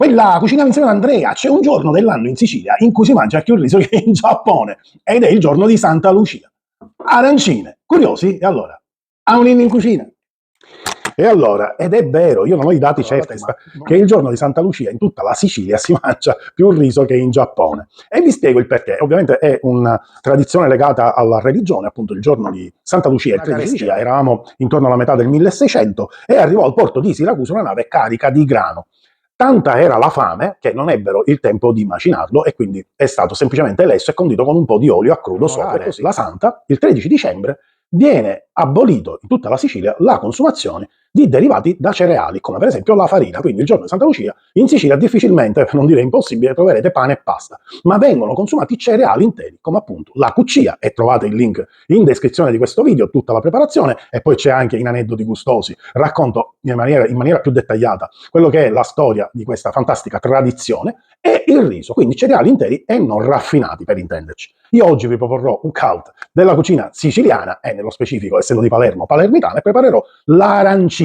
Quella cucina insieme ad Andrea, c'è un giorno dell'anno in Sicilia in cui si mangia più riso che in Giappone, ed è il giorno di Santa Lucia. Arancine, curiosi? E allora? Ha un inno in cucina? E allora, ed è vero, io non ho i dati certi, ma che il giorno di Santa Lucia in tutta la Sicilia si mangia più riso che in Giappone. E vi spiego il perché. Ovviamente è una tradizione legata alla religione, appunto il giorno di Santa Lucia, il 13 dicembre, eravamo intorno alla metà del 1600, e arrivò al porto di Siracusa una nave carica di grano. Tanta era la fame che non ebbero il tempo di macinarlo e quindi è stato semplicemente lesso e condito con un po' di olio a crudo sopra. E così la Santa, il 13 dicembre, viene abolito in tutta la Sicilia la consumazione di derivati da cereali, come per esempio la farina. Quindi il giorno di Santa Lucia in Sicilia difficilmente, per non dire impossibile, troverete pane e pasta, ma vengono consumati cereali interi, come appunto la cuccia, e trovate il link in descrizione di questo video, tutta la preparazione, e poi c'è anche in aneddoti gustosi, racconto in maniera più dettagliata quello che è la storia di questa fantastica tradizione, e il riso, quindi cereali interi e non raffinati, per intenderci. Io oggi vi proporrò un cult della cucina siciliana, e nello specifico, essendo di Palermo, palermitana, e preparerò l'arancina.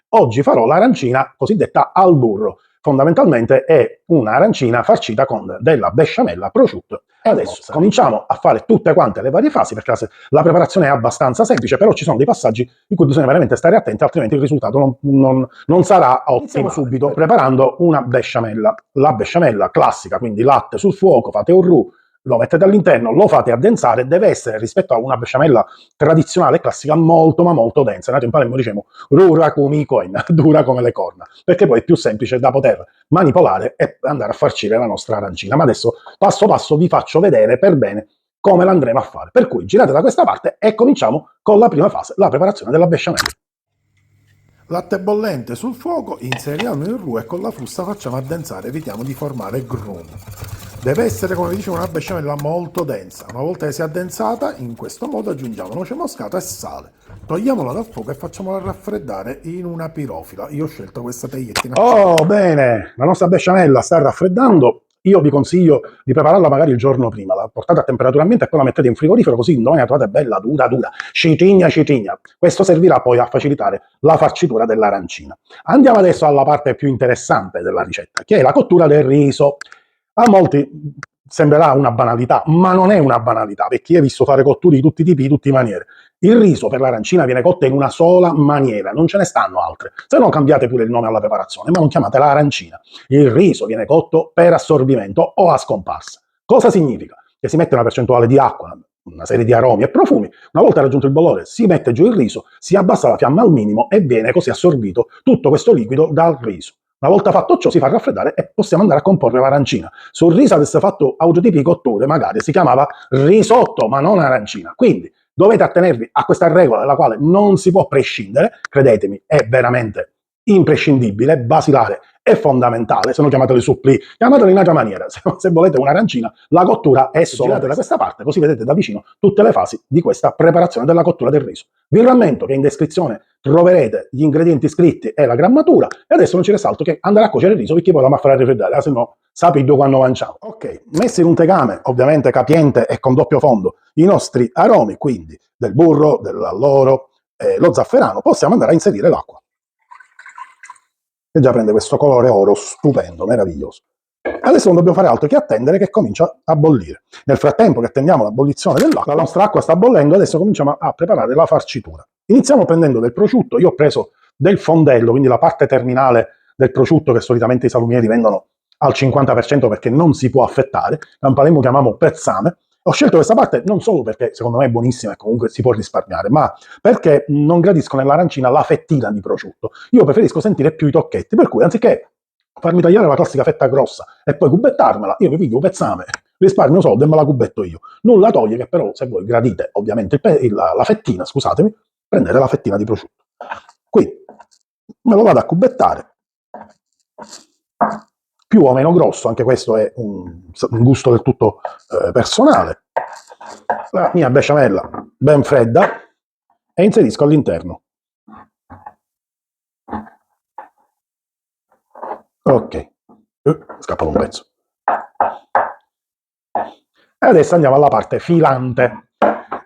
Oggi farò l'arancina cosiddetta al burro. Fondamentalmente è un'arancina farcita con della besciamella, prosciutto. E adesso cominciamo a fare tutte quante le varie fasi, perché la preparazione è abbastanza semplice, però ci sono dei passaggi in cui bisogna veramente stare attenti, altrimenti il risultato non sarà ottimo. Iniziamo subito preparando una besciamella. La besciamella classica, quindi latte sul fuoco, fate un roux, lo mettete all'interno, lo fate addensare, deve essere, rispetto a una besciamella tradizionale classica, molto ma molto densa. Noi in Palermo diciamo rura come i coin, dura come le corna, perché poi è più semplice da poter manipolare e andare a farcire la nostra arancina. Ma adesso passo passo vi faccio vedere per bene come l'andremo a fare. Per cui girate da questa parte e cominciamo con la prima fase, la preparazione della besciamella. Latte bollente sul fuoco, inseriamo il roux e con la frusta facciamo addensare, evitiamo di formare grumo. Deve essere, come vi dicevo, una besciamella molto densa. Una volta che sia addensata, in questo modo aggiungiamo noce moscata e sale. Togliamola dal fuoco e facciamola raffreddare in una pirofila. Io ho scelto questa tagliettina. Oh, bene! La nostra besciamella sta raffreddando. Io vi consiglio di prepararla magari il giorno prima. La portate a temperatura ambiente e poi la mettete in frigorifero, così domani la trovate bella dura dura, citigna citigna. Questo servirà poi a facilitare la farcitura dell'arancina. Andiamo adesso alla parte più interessante della ricetta, che è la cottura del riso. A molti sembrerà una banalità, ma non è una banalità, perché io ho visto fare cotture di tutti i tipi, di tutte le maniere. Il riso per l'arancina viene cotto in una sola maniera, non ce ne stanno altre. Se no cambiate pure il nome alla preparazione, ma non chiamatela arancina. Il riso viene cotto per assorbimento o a scomparsa. Cosa significa? Che si mette una percentuale di acqua, una serie di aromi e profumi, una volta raggiunto il bollore si mette giù il riso, si abbassa la fiamma al minimo e viene così assorbito tutto questo liquido dal riso. Una volta fatto ciò si fa raffreddare e possiamo andare a comporre l'arancina. Se un riso avesse fatto altro tipo di cotture, magari si chiamava risotto, ma non arancina. Quindi dovete attenervi a questa regola della quale non si può prescindere, credetemi, è veramente imprescindibile, basilare e fondamentale. Se non chiamateli supplì, chiamateli in un'altra maniera. Se volete un'arancina, la cottura è solo da questa parte, così vedete da vicino tutte le fasi di questa preparazione della cottura del riso. Vi rammento che in descrizione troverete gli ingredienti scritti e la grammatura, e adesso non ci resta altro che andare a cuocere il riso, perché poi la farà raffreddare, se no sapete quando mangiamo. Ok, messi in un tegame, ovviamente capiente e con doppio fondo, i nostri aromi, quindi del burro, dell'alloro, lo zafferano, possiamo andare a inserire l'acqua, che già prende questo colore oro stupendo, meraviglioso. Adesso non dobbiamo fare altro che attendere che comincia a bollire. Nel frattempo che attendiamo l'abolizione dell'acqua, la nostra acqua sta bollendo, adesso cominciamo a preparare la farcitura. Iniziamo prendendo del prosciutto. Io ho preso del fondello, quindi la parte terminale del prosciutto, che solitamente i salumieri vendono al 50% perché non si può affettare, a Palermo chiamiamo pezzame. Ho scelto questa parte non solo perché secondo me è buonissima e comunque si può risparmiare, ma perché non gradisco nell'arancina la fettina di prosciutto. Io preferisco sentire più i tocchetti, per cui anziché farmi tagliare la classica fetta grossa e poi cubettarmela, io mi piglio un pezzame, risparmio soldi e me la cubetto io. Nulla toglie che però, se voi gradite ovviamente la fettina, scusatemi, prendete la fettina di prosciutto. Qui me lo vado a cubettare, più o meno grosso, anche questo è un gusto del tutto personale. La mia besciamella ben fredda e inserisco all'interno. Ok, scappa un pezzo. E adesso andiamo alla parte filante.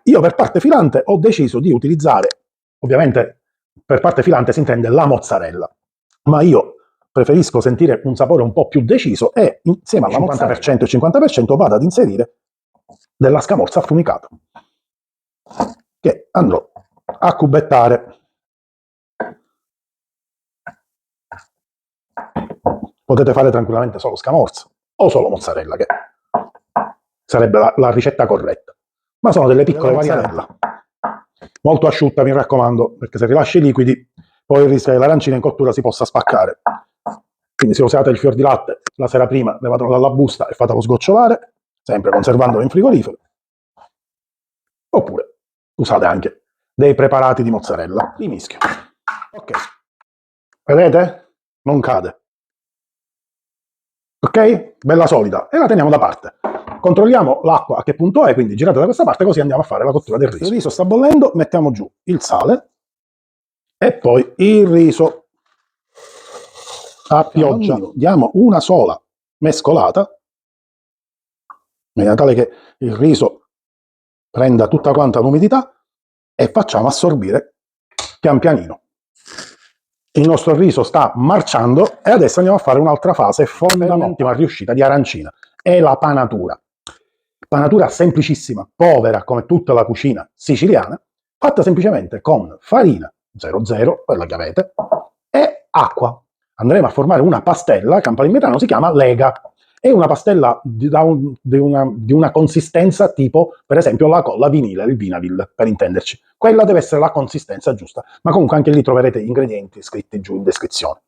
Io per parte filante ho deciso di utilizzare, ovviamente per parte filante si intende la mozzarella, ma io preferisco sentire un sapore un po' più deciso e insieme alla 50% e 50% vado ad inserire della scamorza affumicata che andrò a cubettare. Potete fare tranquillamente solo scamorza o solo mozzarella, che sarebbe la ricetta corretta, ma sono delle piccole varianti. Molto asciutta, mi raccomando, perché se rilasci i liquidi poi il rischio che l'arancina in cottura si possa spaccare. Quindi se usate il fior di latte la sera prima, levatelo dalla busta e fatelo sgocciolare, sempre conservandolo in frigorifero. Oppure usate anche dei preparati di mozzarella di mischio. Ok, vedete? Non cade. Ok? Bella solida. E la teniamo da parte. Controlliamo l'acqua a che punto è, quindi girate da questa parte così andiamo a fare la cottura del riso. Il riso sta bollendo, mettiamo giù il sale e poi il riso a pioggia. Diamo una sola mescolata, in maniera tale che il riso prenda tutta quanta l'umidità e facciamo assorbire pian pianino. Il nostro riso sta marciando e adesso andiamo a fare un'altra fase fondamentale, ma riuscita di arancina, è la panatura. Panatura semplicissima, povera come tutta la cucina siciliana, fatta semplicemente con farina 00, quella che avete, e acqua. Andremo a formare una pastella che a palermitano si chiama lega. È una pastella di una consistenza tipo, per esempio, la colla vinile, il Vinavil, per intenderci. Quella deve essere la consistenza giusta, ma comunque anche lì troverete gli ingredienti scritti giù in descrizione.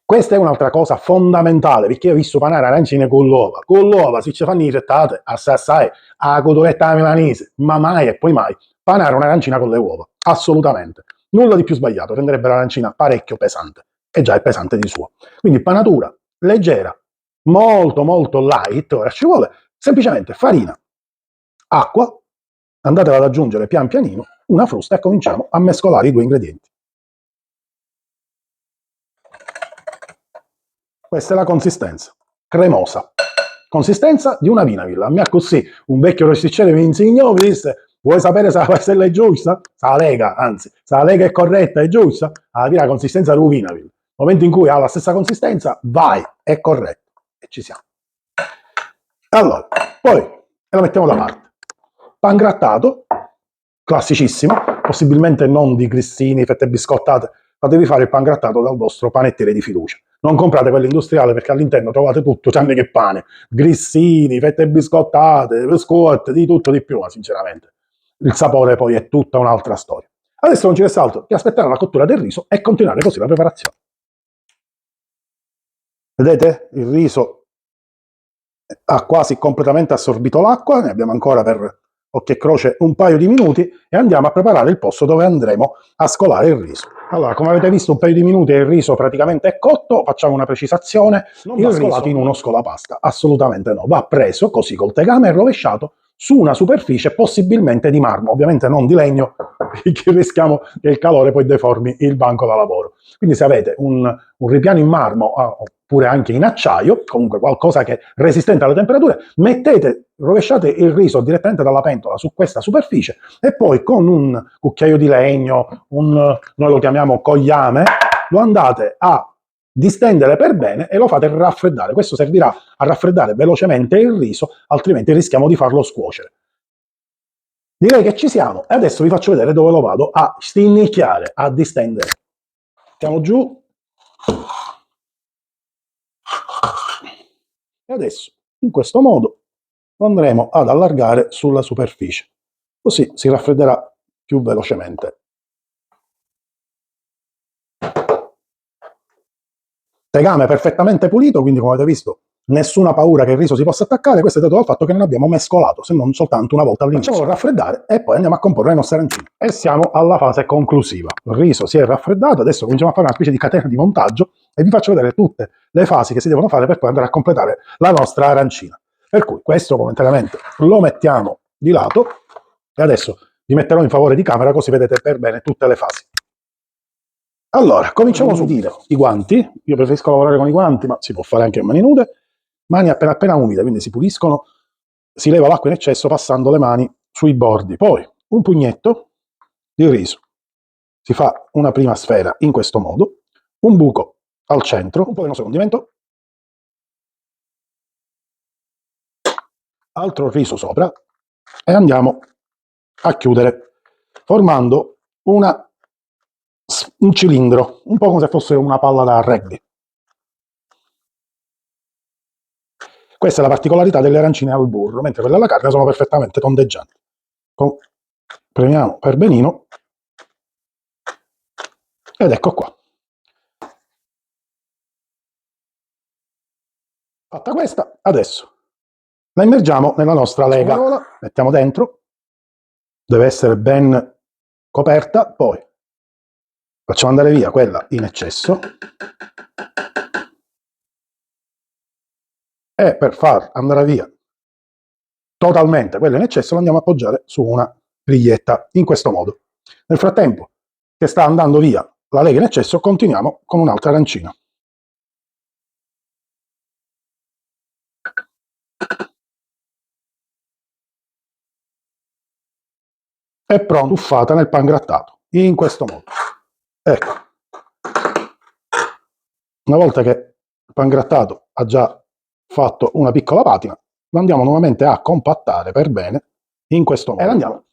Questa è un'altra cosa fondamentale, perché io ho visto panare arancine con l'uova. Con l'uova si ci fanno i rettate, assai, a cotoletta milanese, ma mai e poi mai panare un'arancina con le uova. Assolutamente. Nulla di più sbagliato, renderebbe l'arancina parecchio pesante. E già è pesante di suo. Quindi panatura leggera, molto molto light, ora ci vuole semplicemente farina, acqua, andatela ad aggiungere pian pianino, una frusta e cominciamo a mescolare i due ingredienti. Questa è la consistenza, cremosa, consistenza di una Vinavil. A me così un vecchio rosticciere mi insegnò, mi disse: vuoi sapere se la pastella è giusta? Se la lega, anzi, se la lega è corretta, è giusta? Alla fine la consistenza di un Vinavil. Nel momento in cui ha la stessa consistenza, vai, è corretto. E ci siamo. Allora, poi la mettiamo da parte. Pangrattato, classicissimo, possibilmente non di grissini, fette biscottate, fatevi fare il pangrattato dal vostro panettiere di fiducia. Non comprate quello industriale perché all'interno trovate tutto, tranne che pane, grissini, fette biscottate, biscotti, di tutto di più, ma sinceramente il sapore poi è tutta un'altra storia. Adesso non ci resta altro che aspettare la cottura del riso e continuare così la preparazione. Vedete? Il riso ha quasi completamente assorbito l'acqua, ne abbiamo ancora per occhio e croce un paio di minuti e andiamo a preparare il posto dove andremo a scolare il riso. Allora, come avete visto un paio di minuti e il riso praticamente è cotto, facciamo una precisazione, non va scolato in uno scolapasta, assolutamente no, va preso così col tegame e rovesciato su una superficie possibilmente di marmo, ovviamente non di legno, perché rischiamo che il calore poi deformi il banco da lavoro. Quindi se avete un ripiano in marmo oppure anche in acciaio, comunque qualcosa che è resistente alle temperature, rovesciate il riso direttamente dalla pentola su questa superficie e poi con un cucchiaio di legno, noi lo chiamiamo cogliame, lo andate a distendere per bene e lo fate raffreddare. Questo servirà a raffreddare velocemente il riso, altrimenti rischiamo di farlo scuocere. Direi che ci siamo e adesso vi faccio vedere dove lo vado a stinnicchiare, a distendere. Mettiamo giù. E adesso, in questo modo, lo andremo ad allargare sulla superficie. Così si raffredderà più velocemente. Tegame perfettamente pulito, quindi come avete visto nessuna paura che il riso si possa attaccare, questo è dato dal fatto che non abbiamo mescolato, se non soltanto una volta all'inizio. Facciamolo raffreddare e poi andiamo a comporre le nostre arancine. E siamo alla fase conclusiva. Il riso si è raffreddato, adesso cominciamo a fare una specie di catena di montaggio e vi faccio vedere tutte le fasi che si devono fare per poi andare a completare la nostra arancina. Per cui questo momentaneamente lo mettiamo di lato e adesso vi metterò in favore di camera così vedete per bene tutte le fasi. Allora, cominciamo subito. I guanti, io preferisco lavorare con i guanti, ma si può fare anche a mani nude, mani appena umide, quindi si puliscono, si leva l'acqua in eccesso passando le mani sui bordi. Poi un pugnetto di riso, si fa una prima sfera in questo modo, un buco al centro, un po' di nostro condimento, altro riso sopra e andiamo a chiudere formando un cilindro, un po' come se fosse una palla da rugby. Questa è la particolarità delle arancine al burro, mentre quelle alla carne sono perfettamente tondeggianti. Premiamo per benino ed ecco qua. Fatta questa, adesso la immergiamo nella nostra lega, mettiamo dentro, deve essere ben coperta, poi facciamo andare via quella in eccesso e per far andare via totalmente quella in eccesso la andiamo a appoggiare su una riglietta, in questo modo. Nel frattempo che sta andando via la lega in eccesso, continuiamo con un'altra arancina. È pronta, tuffata nel pangrattato, in questo modo. Ecco. Una volta che il pangrattato ha già fatto una piccola patina, lo andiamo nuovamente a compattare per bene, in questo modo. E la andiamo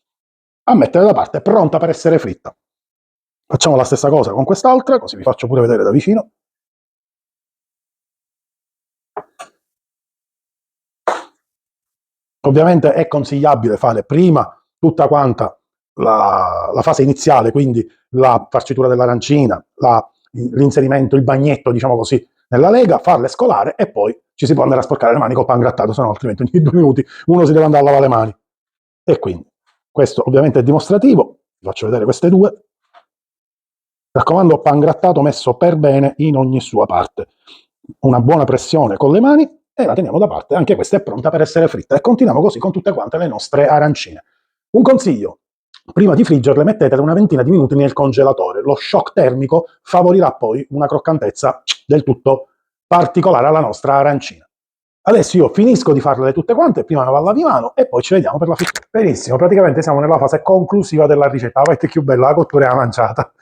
a mettere da parte, pronta per essere fritta. Facciamo la stessa cosa con quest'altra, così vi faccio pure vedere da vicino. Ovviamente è consigliabile fare prima tutta quanta la fase iniziale, quindi la farcitura dell'arancina, l'inserimento, il bagnetto, diciamo così, nella lega, farle scolare e poi ci si può andare a sporcare le mani col pangrattato, se no altrimenti ogni 2 minuti uno si deve andare a lavare le mani. E quindi questo ovviamente è dimostrativo, vi faccio vedere queste due. Mi raccomando, pangrattato messo per bene in ogni sua parte. Una buona pressione con le mani e la teniamo da parte. Anche questa è pronta per essere fritta. E continuiamo così con tutte quante le nostre arancine. Un consiglio: prima di friggerle mettetele una ventina di minuti nel congelatore. Lo shock termico favorirà poi una croccantezza del tutto particolare alla nostra arancina. Adesso io finisco di farle tutte quante, prima me va la mano e poi ci vediamo per la frittura. Benissimo, praticamente siamo nella fase conclusiva della ricetta. Avete più bella, la cottura è manciata.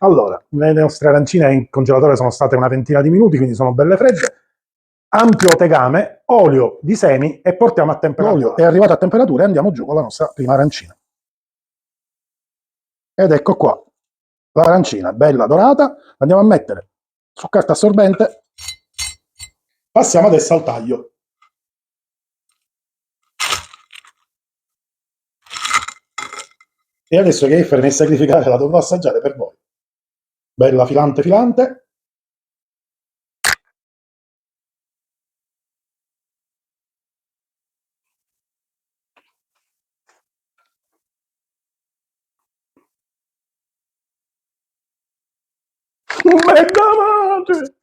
Allora, le nostre arancine in congelatore sono state una ventina di minuti, quindi sono belle fredde. Ampio tegame, olio di semi e portiamo a temperatura. L'olio è arrivato a temperatura e andiamo giù con la nostra prima arancina. Ed ecco qua, l'arancina bella dorata, la andiamo a mettere su carta assorbente. Passiamo adesso al taglio. E adesso che Effer mi è sacrificare la dovrò assaggiare per voi. Bella filante filante. Mega madre!